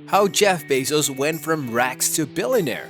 How Jeff Bezos went from rags to billionaire.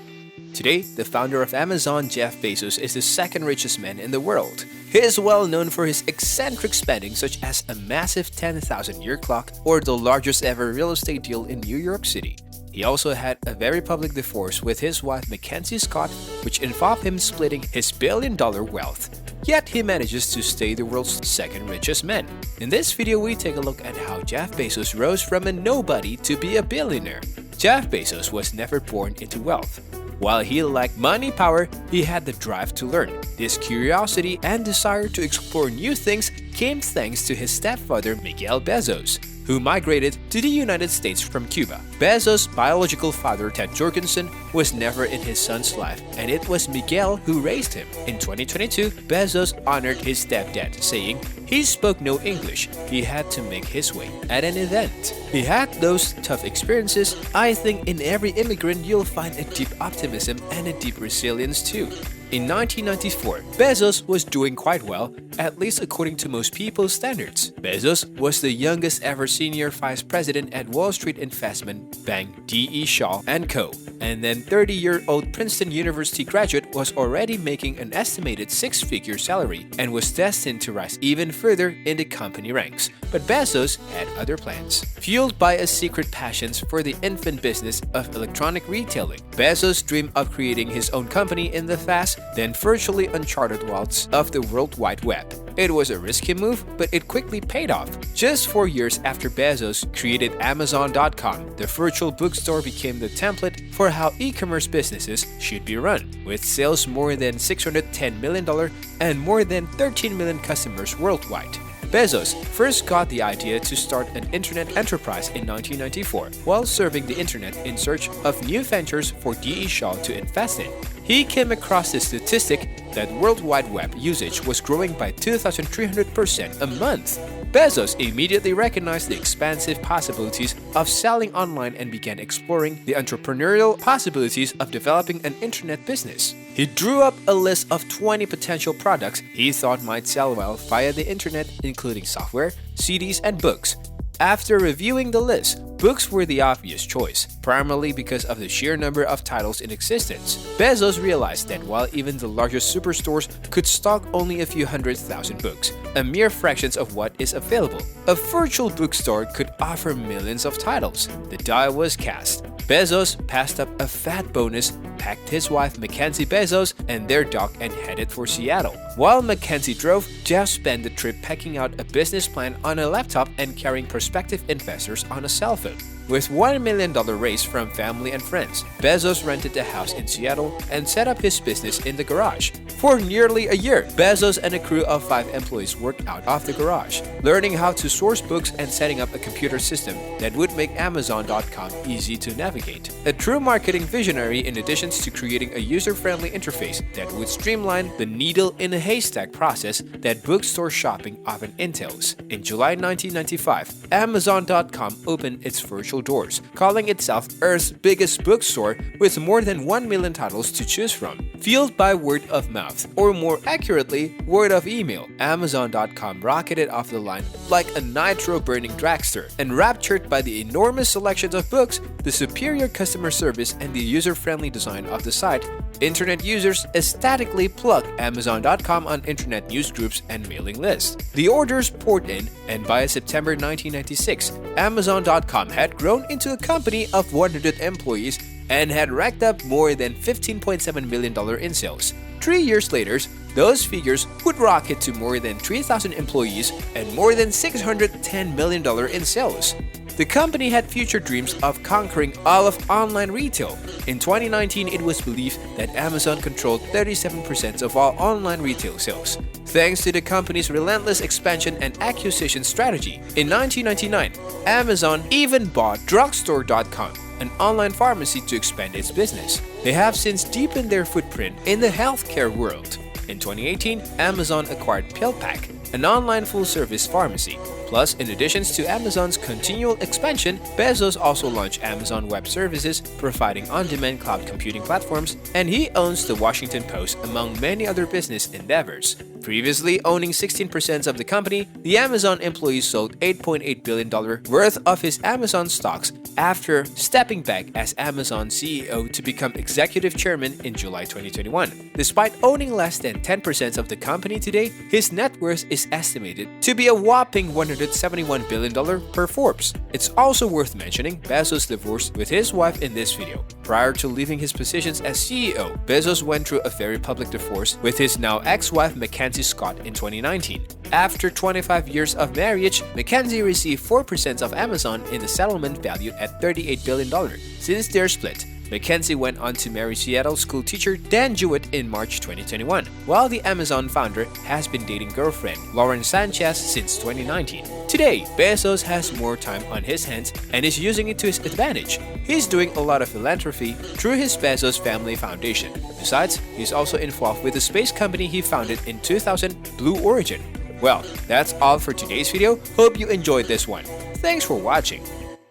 Today, the founder of Amazon, Jeff Bezos, is the second richest man in the world. He is well known for his eccentric spending, such as a massive 10,000-year clock or the largest ever real estate deal in New York City. He also had a very public divorce with his wife Mackenzie Scott, which involved him splitting his billion-dollar wealth. Yet he manages to stay the world's second richest man. In this video, we take a look at how Jeff Bezos rose from a nobody to be a billionaire. Jeff Bezos was never born into wealth. While he lacked money power, he had the drive to learn. This curiosity and desire to explore new things came thanks to his stepfather Miguel Bezos, who migrated to the United States from Cuba. Bezos' biological father, Ted Jorgensen, was never in his son's life, and it was Miguel who raised him. In 2022, Bezos honored his stepdad, saying he spoke no English, he had to make his way at an event. He had those tough experiences. I think in every immigrant you'll find a deep optimism and a deep resilience too. In 1994, Bezos was doing quite well, at least according to most people's standards. Bezos was the youngest ever senior vice president at Wall Street investment bank D.E. Shaw & Co. And then 30-year-old Princeton University graduate was already making an estimated six-figure salary and was destined to rise even further in the company ranks. But Bezos had other plans. Fueled by a secret passion for the infant business of electronic retailing, Bezos dreamed of creating his own company in the vast, then virtually uncharted wilds of the World Wide Web. It was a risky move, but it quickly paid off. Just 4 years after Bezos created Amazon.com, the virtual bookstore became the template for how e-commerce businesses should be run. With sales more than $610 million and more than 13 million customers worldwide. Bezos first got the idea to start an internet enterprise in 1994 while surfing the internet in search of new ventures for D.E. Shaw to invest in. He came across the statistic that World Wide Web usage was growing by 2,300% a month. Bezos immediately recognized the expansive possibilities of selling online and began exploring the entrepreneurial possibilities of developing an internet business. He drew up a list of 20 potential products he thought might sell well via the internet, including software, CDs, and books. After reviewing the list, books were the obvious choice, primarily because of the sheer number of titles in existence. Bezos realized that while even the largest superstores could stock only a few 100,000 books, a mere fraction of what is available, a virtual bookstore could offer millions of titles. The die was cast. Bezos passed up a fat bonus, packed his wife Mackenzie Bezos and their dog and headed for Seattle. While Mackenzie drove, Jeff spent the trip packing out a business plan on a laptop and carrying prospective investors on a cell phone. With $1 million raised from family and friends, Bezos rented a house in Seattle and set up his business in the garage. For nearly a year, Bezos and a crew of 5 employees worked out of the garage, learning how to source books and setting up a computer system that would make Amazon.com easy to navigate. A true marketing visionary in addition to creating a user-friendly interface that would streamline the needle-in-a-haystack process that bookstore shopping often entails. In July 1995, Amazon.com opened its virtual doors, calling itself Earth's biggest bookstore with more than 1 million titles to choose from. Fueled by word of mouth, or more accurately, word of email, Amazon.com rocketed off the line like a nitro-burning dragster. Enraptured by the enormous selection of books, the superior customer service, and the user-friendly design of the site, internet users ecstatically plugged Amazon.com on internet news groups and mailing lists. The orders poured in, and by September 1996, Amazon.com had grown into a company of 100 employees and had racked up more than $15.7 million in sales. 3 years later, those figures would rocket to more than 3,000 employees and more than $610 million in sales. The company had future dreams of conquering all of online retail. In 2019, it was believed that Amazon controlled 37% of all online retail sales, thanks to the company's relentless expansion and acquisition strategy. In 1999, Amazon even bought Drugstore.com, an online pharmacy, to expand its business. They have since deepened their footprint in the healthcare world. In 2018, Amazon acquired PillPack, an online full-service pharmacy, Plus, in addition to Amazon's continual expansion, Bezos also launched Amazon Web Services, providing on-demand cloud computing platforms, and he owns the Washington Post, among many other business endeavors. Previously owning 16% of the company, the Amazon employee sold $8.8 billion worth of his Amazon stocks after stepping back as Amazon CEO to become executive chairman in July 2021. Despite owning less than 10% of the company today, his net worth is estimated to be a whopping $171 billion per Forbes. It's also worth mentioning Bezos divorced with his wife in this video. Prior to leaving his positions as CEO, Bezos went through a very public divorce with his now ex-wife Mackenzie Scott in 2019. After 25 years of marriage, Mackenzie received 4% of Amazon in the settlement valued at $38 billion. Since their split, Mackenzie went on to marry Seattle school teacher Dan Jewett in March 2021, while the Amazon founder has been dating girlfriend Lauren Sanchez since 2019. Today, Bezos has more time on his hands and is using it to his advantage. He's doing a lot of philanthropy through his Bezos Family Foundation. Besides, he's also involved with the space company he founded in 2000, Blue Origin. Well, that's all for today's video. Hope you enjoyed this one. Thanks for watching.